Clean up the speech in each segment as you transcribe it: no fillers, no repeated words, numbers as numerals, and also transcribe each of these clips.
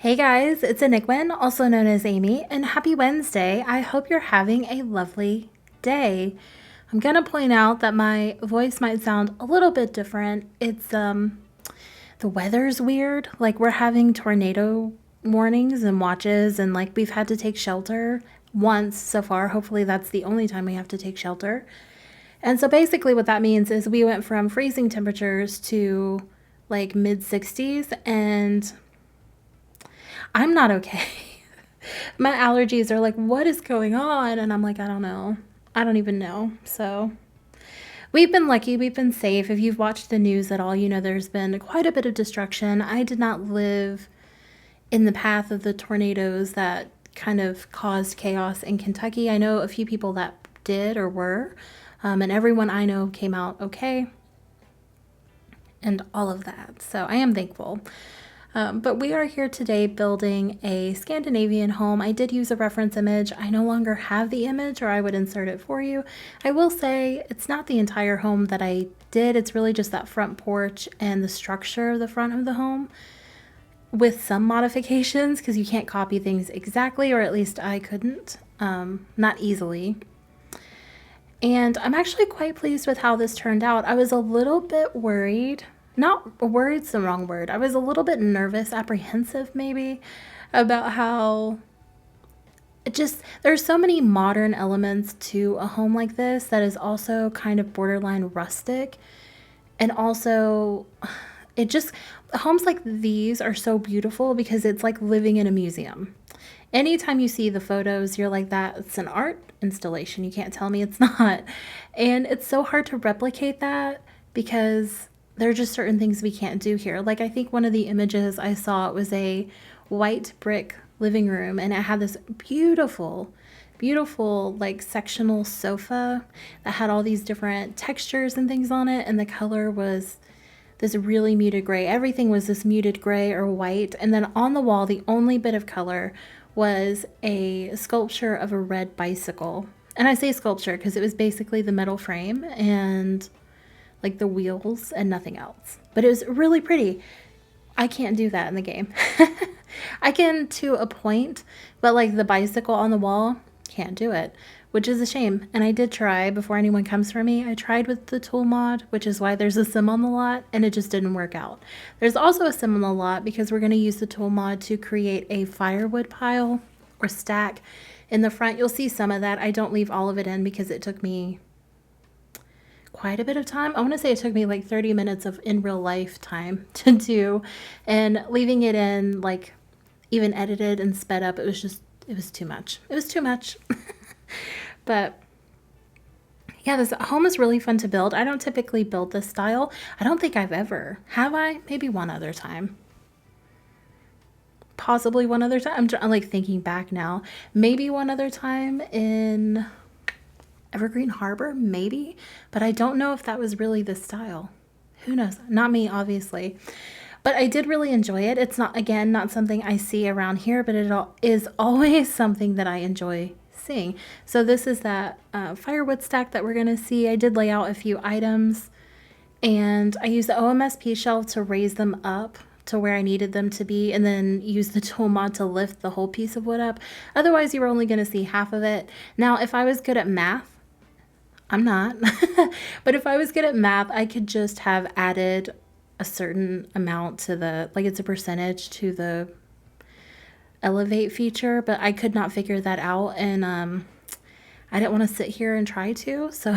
Hey guys, it's ANicWin, also known as Amy, and happy Wednesday. I hope you're having a lovely day. I'm gonna point out that my voice might sound a little bit different. It's the weather's weird. Like we're having tornado warnings and watches, and like we've had to take shelter once so far. Hopefully that's the only time we have to take shelter. And so basically what that means is we went from freezing temperatures to like mid 60s, and I'm not okay. My allergies are like, what is going on? And I'm like, I don't know. I don't even know. So we've been lucky. We've been safe. If you've watched the news at all, you know there's been quite a bit of destruction. I did not live in the path of the tornadoes that kind of caused chaos in Kentucky. I know a few people that did or were, and everyone I know came out okay and all of that. So I am thankful. But we are here today building a Scandinavian home. I did use a reference image. I no longer have the image, or I would insert it for you. I will say it's not the entire home that I did. It's really just that front porch and the structure of the front of the home with some modifications, because you can't copy things exactly, or at least I couldn't, not easily. And I'm actually quite pleased with how this turned out. I was a little bit worried. Not worried's the wrong word. I was a little bit nervous, apprehensive maybe, about how there's so many modern elements to a home like this that is also kind of borderline rustic. And also, it just, homes like these are so beautiful because it's like living in a museum. Anytime you see the photos, you're like, that's an art installation. You can't tell me it's not. And it's so hard to replicate that because there are just certain things we can't do here. Like I think one of the images I saw, it was a white brick living room, and it had this beautiful, beautiful like sectional sofa that had all these different textures and things on it, and the color was this really muted gray. Everything was this muted gray or white, and then on the wall, the only bit of color was a sculpture of a red bicycle. And I say sculpture because it was basically the metal frame and like the wheels and nothing else. But it was really pretty. I can't do that in the game. I can to a point, but like the bicycle on the wall, can't do it, which is a shame. And I did try before anyone comes for me. I tried with the tool mod, which is why there's a sim on the lot, and it just didn't work out. There's also a sim on the lot because we're going to use the tool mod to create a firewood pile or stack in the front. You'll see some of that. I don't leave all of it in because it took me quite a bit of time. I want to say it took me like 30 minutes of in real life time to do, and leaving it in like even edited and sped up, it was too much. It was too much. But yeah, this home is really fun to build. I don't typically build this style. I don't think I've ever. Have I? Maybe one other time. Possibly one other time. I'm like thinking back now. Maybe one other time in Evergreen Harbor, maybe. But I don't know if that was really the style. Who knows? Not me, obviously. But I did really enjoy it. It's not, again, not something I see around here, but it is always something that I enjoy seeing. So this is that firewood stack that we're going to see. I did lay out a few items, and I used the OMSP shelf to raise them up to where I needed them to be, and then use the tool mod to lift the whole piece of wood up. Otherwise, you were only going to see half of it. Now, if I was good at math, I'm not, but if I was good at math, I could just have added a certain amount to the, like it's a percentage to the elevate feature, but I could not figure that out, and I didn't want to sit here and try to, so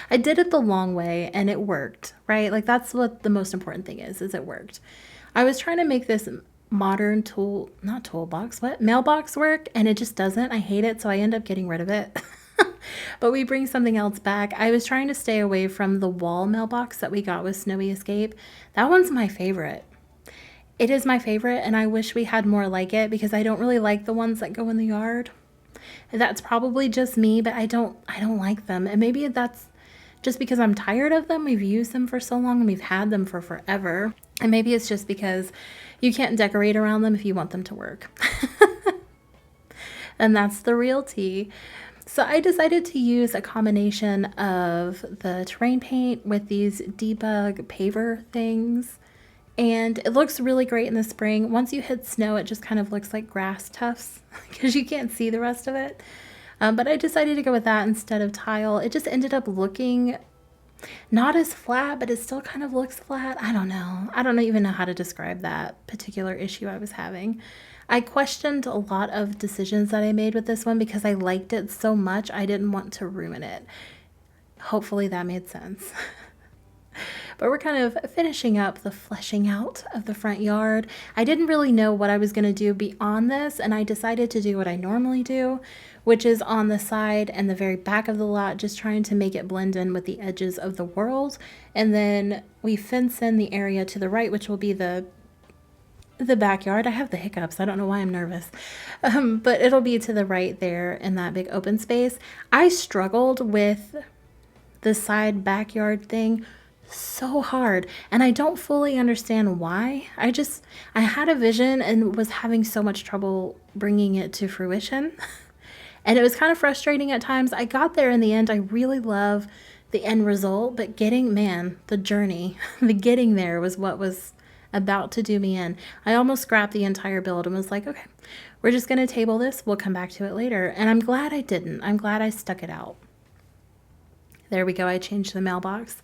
I did it the long way, and it worked, right? Like that's what the most important thing is it worked. I was trying to make this modern mailbox work, and it just doesn't. I hate it, so I end up getting rid of it. But we bring something else back. I was trying to stay away from the wall mailbox that we got with Snowy Escape. That one's my favorite. It is my favorite, and I wish we had more like it because I don't really like the ones that go in the yard. That's probably just me, but I don't like them. And maybe that's just because I'm tired of them. We've used them for so long and we've had them for forever. And maybe it's just because you can't decorate around them if you want them to work. And that's the real tea. So I decided to use a combination of the terrain paint with these debug paver things And it looks really great in the spring. Once you hit snow, it just kind of looks like grass tufts because you can't see the rest of it. But I decided to go with that instead of tile. It just ended up looking not as flat, but it still kind of looks flat. I don't know. I don't even know how to describe that particular issue I was having. I questioned a lot of decisions that I made with this one because I liked it so much. I didn't want to ruin it. Hopefully that made sense. But we're kind of finishing up the fleshing out of the front yard. I didn't really know what I was going to do beyond this, and I decided to do what I normally do, which is on the side and the very back of the lot, just trying to make it blend in with the edges of the world. And then we fence in the area to the right, which will be the backyard. I have the hiccups. I don't know why I'm nervous. But it'll be to the right there in that big open space. I struggled with the side backyard thing so hard, and I don't fully understand why. I had a vision and was having so much trouble bringing it to fruition. And it was kind of frustrating at times. I got there in the end. I really love the end result, but the journey, the getting there was what was about to do me in. I almost scrapped the entire build and was like, okay, we're just going to table this. We'll come back to it later. And I'm glad I didn't. I'm glad I stuck it out. There we go. I changed the mailbox.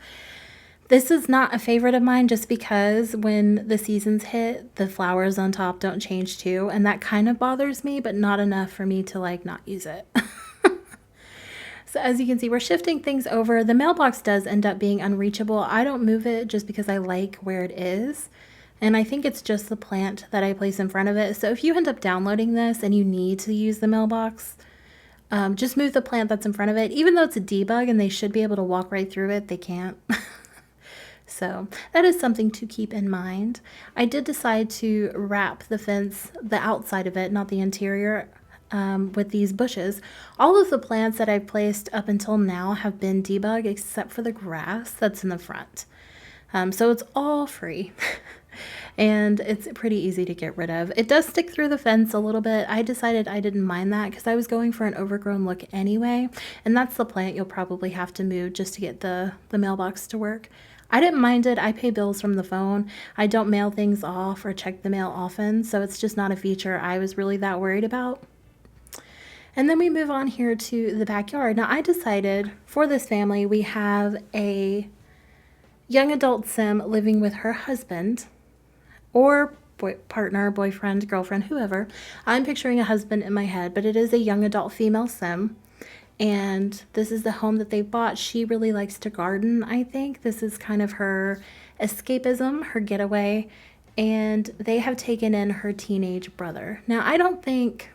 This is not a favorite of mine just because when the seasons hit, the flowers on top don't change too. And that kind of bothers me, but not enough for me to not use it. So as you can see, we're shifting things over. The mailbox does end up being unreachable. I don't move it just because I like where it is. And I think it's just the plant that I place in front of it. So if you end up downloading this and you need to use the mailbox, just move the plant that's in front of it. Even though it's a debug and they should be able to walk right through it, they can't. So that is something to keep in mind. I did decide to wrap the fence, the outside of it, not the interior, with these bushes. All of the plants that I've placed up until now have been debugged except for the grass that's in the front. So it's all free. And it's pretty easy to get rid of. It does stick through the fence a little bit. I decided I didn't mind that because I was going for an overgrown look anyway. And that's the plant you'll probably have to move just to get the mailbox to work. I didn't mind it. I pay bills from the phone. I don't mail things off or check the mail often, so it's just not a feature I was really that worried about. And then we move on here to the backyard. Now I decided for this family, we have a young adult sim living with her husband or partner, boyfriend, girlfriend, whoever. I'm picturing a husband in my head, but it is a young adult female sim. And this is the home that they bought. She really likes to garden, I think. This is kind of her escapism, her getaway. And they have taken in her teenage brother. Now, I don't think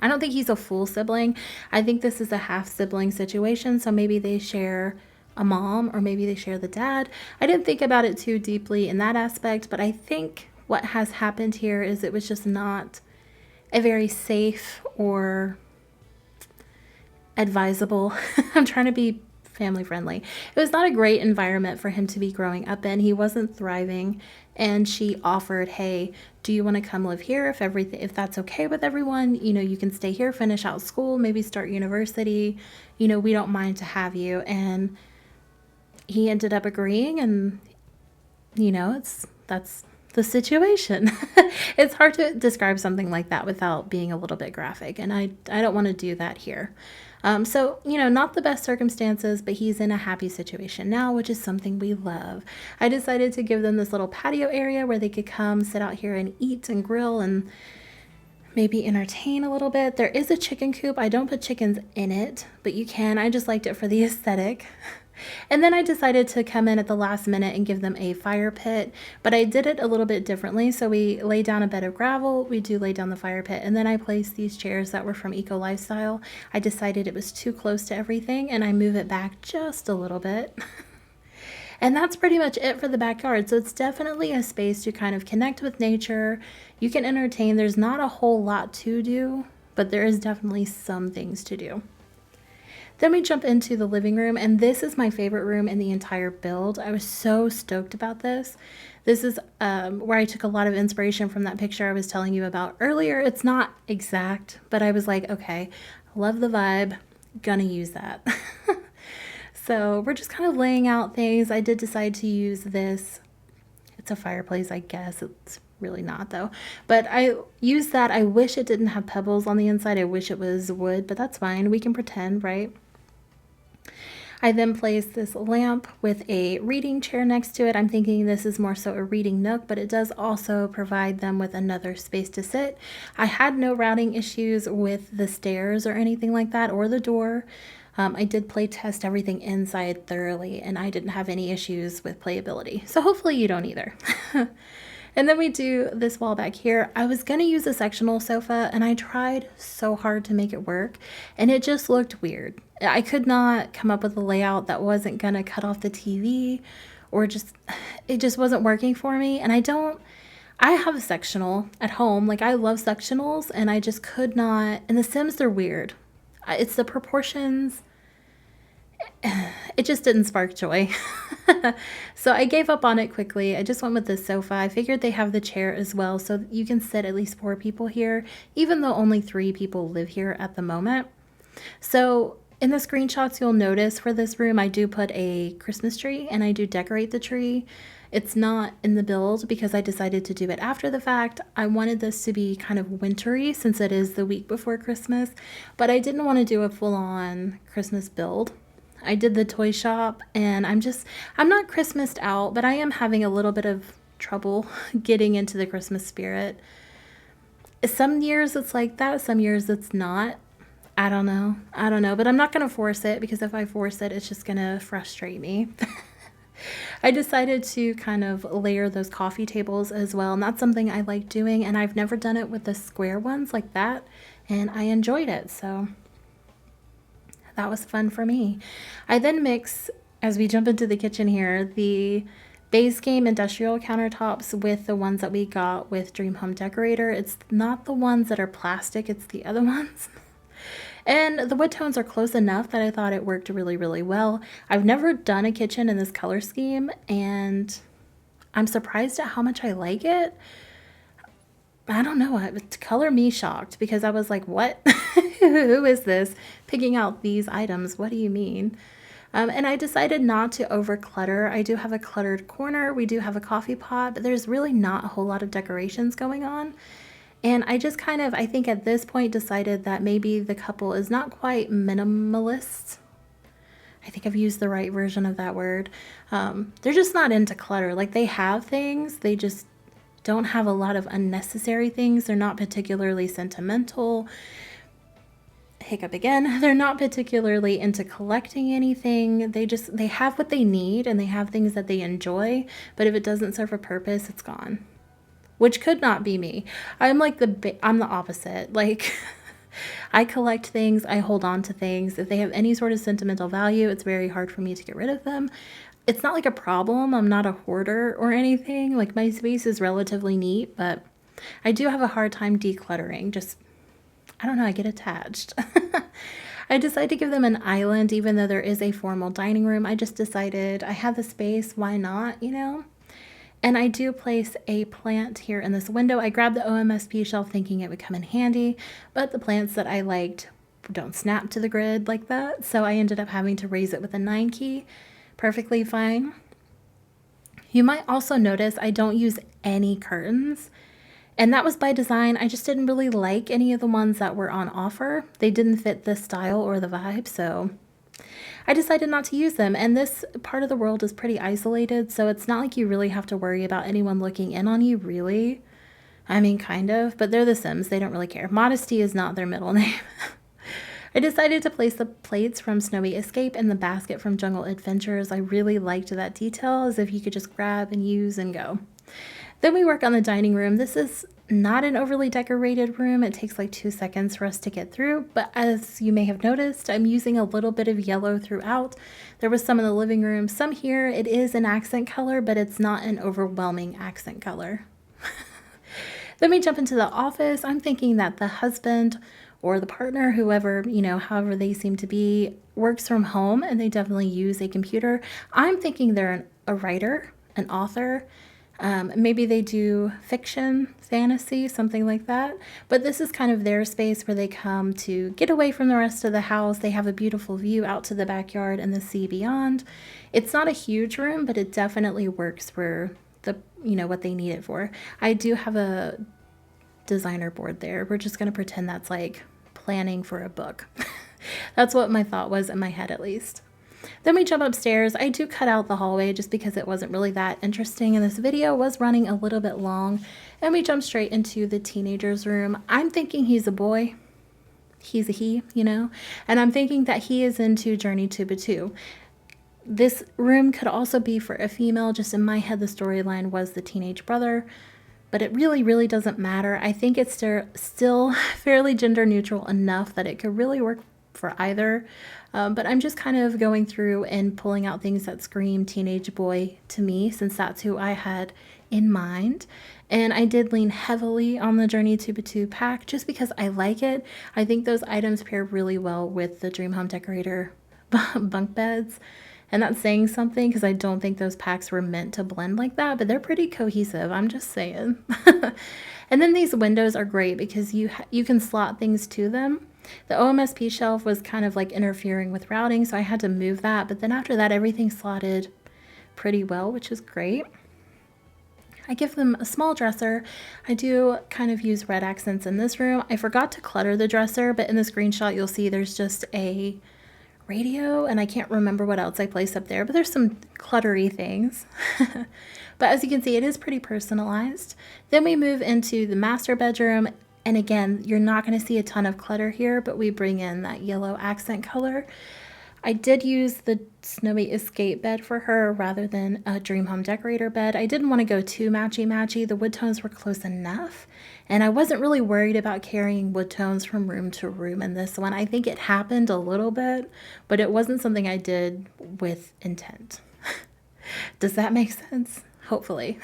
he's a full sibling. I think this is a half sibling situation. So maybe they share a mom or maybe they share the dad. I didn't think about it too deeply in that aspect, but I think what has happened here is it was just not a very safe or advisable. I'm trying to be family friendly. It was not a great environment for him to be growing up in. He wasn't thriving, and she offered, hey, do you want to come live here if that's okay with everyone? You can stay here, finish out school, maybe start university. We don't mind to have you. And he ended up agreeing, and that's the situation. It's hard to describe something like that without being a little bit graphic, and I don't want to do that here. So, not the best circumstances, but he's in a happy situation now, which is something we love. I decided to give them this little patio area where they could come sit out here and eat and grill and maybe entertain a little bit. There is a chicken coop. I don't put chickens in it, but you can. I just liked it for the aesthetic. And then I decided to come in at the last minute and give them a fire pit, but I did it a little bit differently. So we laid down a bed of gravel, we do lay down the fire pit, and then I placed these chairs that were from Eco Lifestyle. I decided it was too close to everything, and I move it back just a little bit. And that's pretty much it for the backyard. So it's definitely a space to kind of connect with nature. You can entertain. There's not a whole lot to do, but there is definitely some things to do. Then we jump into the living room, and this is my favorite room in the entire build. I was so stoked about this. This is where I took a lot of inspiration from that picture I was telling you about earlier. It's not exact, but I was like, okay, love the vibe, gonna use that. So we're just kind of laying out things. I did decide to use this It's a fireplace, I guess. It's really not though. But I use that. I wish it didn't have pebbles on the inside. I wish it was wood, but that's fine. We can pretend, right? I then placed this lamp with a reading chair next to it. I'm thinking this is more so a reading nook, but it does also provide them with another space to sit. I had no routing issues with the stairs or anything like that, or the door. I did play test everything inside thoroughly, and I didn't have any issues with playability. So hopefully you don't either. And then we do this wall back here. I was going to use a sectional sofa, and I tried so hard to make it work, and it just looked weird. I could not come up with a layout that wasn't going to cut off the TV, or it just wasn't working for me. And I have a sectional at home. Like, I love sectionals, and I just could not. In The Sims, they're weird. It's the proportions. It just didn't spark joy. So I gave up on it quickly. I just went with this sofa. I figured they have the chair as well, so you can sit at least 4 people here, even though only 3 people live here at the moment. So in the screenshots, you'll notice for this room, I do put a Christmas tree, and I do decorate the tree. It's not in the build because I decided to do it after the fact. I wanted this to be kind of wintry since it is the week before Christmas, but I didn't want to do a full-on Christmas build. I did the toy shop, and I'm not Christmased out, but I am having a little bit of trouble getting into the Christmas spirit. Some years it's like that, some years it's not. I don't know, but I'm not going to force it, because if I force it, it's just going to frustrate me. I decided to kind of layer those coffee tables as well, and that's something I like doing, and I've never done it with the square ones like that, and I enjoyed it, so that was fun for me. I then mix, as we jump into the kitchen here, the base game industrial countertops with the ones that we got with Dream Home Decorator. It's not the ones that are plastic, it's the other ones. And the wood tones are close enough that I thought it worked really, really well. I've never done a kitchen in this color scheme, and I'm surprised at how much I like it. I don't know, color me shocked, because I was like, what? Who is this picking out these items? What do you mean? And I decided not to over clutter. I do have a cluttered corner. We do have a coffee pot, but there's really not a whole lot of decorations going on. And I just kind of, I think at this point, decided that maybe the couple is not quite minimalist. I think I've used the right version of that word. They're just not into clutter. Like, they have things, they just don't have a lot of unnecessary things. They're not particularly sentimental. Hiccup again. They're not particularly into collecting anything. They have what they need, and they have things that they enjoy, but if it doesn't serve a purpose, it's gone. Which could not be me. I'm the opposite. Like, I collect things, I hold on to things. If they have any sort of sentimental value, it's very hard for me to get rid of them. It's not like a problem. I'm not a hoarder or anything. Like, my space is relatively neat, but I do have a hard time decluttering. I don't know, I get attached. I decided to give them an island, even though there is a formal dining room. I just decided I have the space, why not, And I do place a plant here in this window. I grabbed the OMSP shelf thinking it would come in handy, but the plants that I liked don't snap to the grid like that, so I ended up having to raise it with a 9 key. Perfectly fine. You might also notice I don't use any curtains, and that was by design. I just didn't really like any of the ones that were on offer. They didn't fit the style or the vibe, so I decided not to use them. And this part of the world is pretty isolated, so it's not like you really have to worry about anyone looking in on you, really. I mean, kind of, but they're the Sims. They don't really care. Modesty is not their middle name. I decided to place the plates from Snowy Escape in the basket from Jungle Adventures. I really liked that detail, as if you could just grab and use and go. Then we work on the dining room. This is not an overly decorated room. It takes like 2 seconds for us to get through, but as you may have noticed, I'm using a little bit of yellow throughout. There was some in the living room, some here. It is an accent color, but it's not an overwhelming accent color. Then we jump into the office. I'm thinking that the husband or the partner, whoever, however they seem to be, works from home, and they definitely use a computer. I'm thinking they're a writer, an author. Maybe they do fiction, fantasy, something like that. But this is kind of their space where they come to get away from the rest of the house. They have a beautiful view out to the backyard and the sea beyond. It's not a huge room, but it definitely works for the, you know, what they need it for. I do have a designer board there. We're just going to pretend that's like planning for a book. That's what my thought was in my head, at least. Then we jump upstairs. I do cut out the hallway just because it wasn't really that interesting, and this video was running a little bit long. And we jump straight into the teenager's room. I'm thinking he's a boy. He's a he, you know, and I'm thinking that he is into Journey to Batuu. This room could also be for a female. Just in my head, the storyline was the teenage brother, but it really doesn't matter. I think it's still fairly gender neutral enough that it could really work for either. But I'm just kind of going through and pulling out things that scream teenage boy to me, since that's who I had in mind. And I did lean heavily on the Journey to Batuu pack just because I like it. I think those items pair really well with the Dream Home Decorator bunk beds. And that's saying something because I don't think those packs were meant to blend like that, but they're pretty cohesive. I'm just saying. And then these windows are great because you can slot things to them. The OMSP shelf was kind of like interfering with routing, so I had to move that. But then after that, everything slotted pretty well, which is great. I give them a small dresser. I do kind of use red accents in this room. I forgot to clutter the dresser, but in the screenshot, you'll see there's just a radio, and I can't remember what else I placed up there, but there's some cluttery things. But as you can see, it is pretty personalized. Then we move into the master bedroom. And again, you're not going to see a ton of clutter here, but we bring in that yellow accent color. I did use the Snowy Escape bed for her rather than a Dream Home Decorator bed. I didn't want to go too matchy-matchy. The wood tones were close enough. And I wasn't really worried about carrying wood tones from room to room in this one. I think it happened a little bit, but it wasn't something I did with intent. Does that make sense? Hopefully.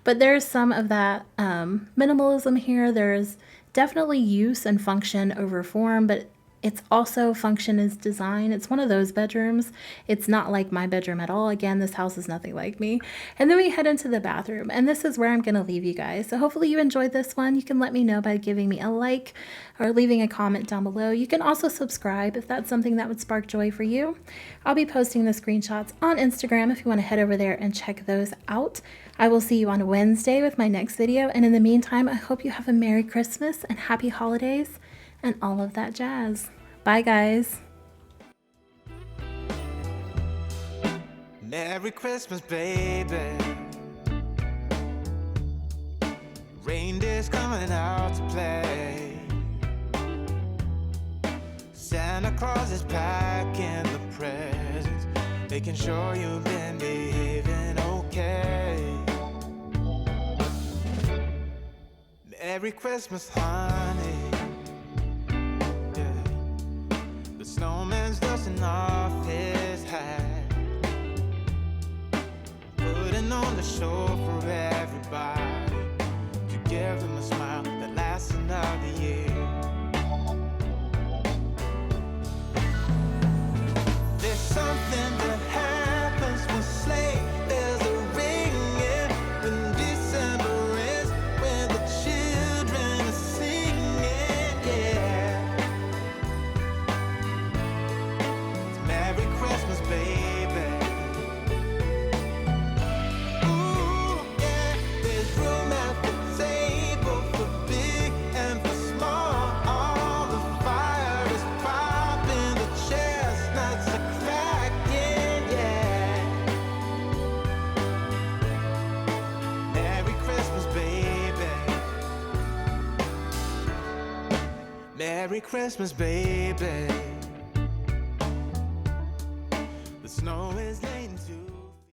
But there's some of that minimalism here. There's definitely use and function over form, but it's also function as design. It's one of those bedrooms. It's not like my bedroom at all. Again, this house is nothing like me. And then we head into the bathroom, and this is where I'm going to leave you guys. So hopefully you enjoyed this one. You can let me know by giving me a like or leaving a comment down below. You can also subscribe if that's something that would spark joy for you. I'll be posting the screenshots on Instagram if you want to head over there and check those out. I will see you on Wednesday with my next video. And in the meantime, I hope you have a Merry Christmas and Happy Holidays and all of that jazz. Bye, guys. Merry Christmas, baby. Reindeer's coming out to play. Santa Claus is packing the presents, making sure you've been behaving okay. Merry Christmas, honey. Snowman's dusting off his hat, putting on the show for everybody, to give them a smile that lasts another year. There's something that happens when sleigh bells are ringing, when December ends, when the children are singing, yeah. Merry Christmas, baby. Ooh, yeah. There's room at the table for big and for small. All the fire is popping, the chestnuts are cracking, yeah. Merry Christmas, baby. Merry Christmas, baby. The snow is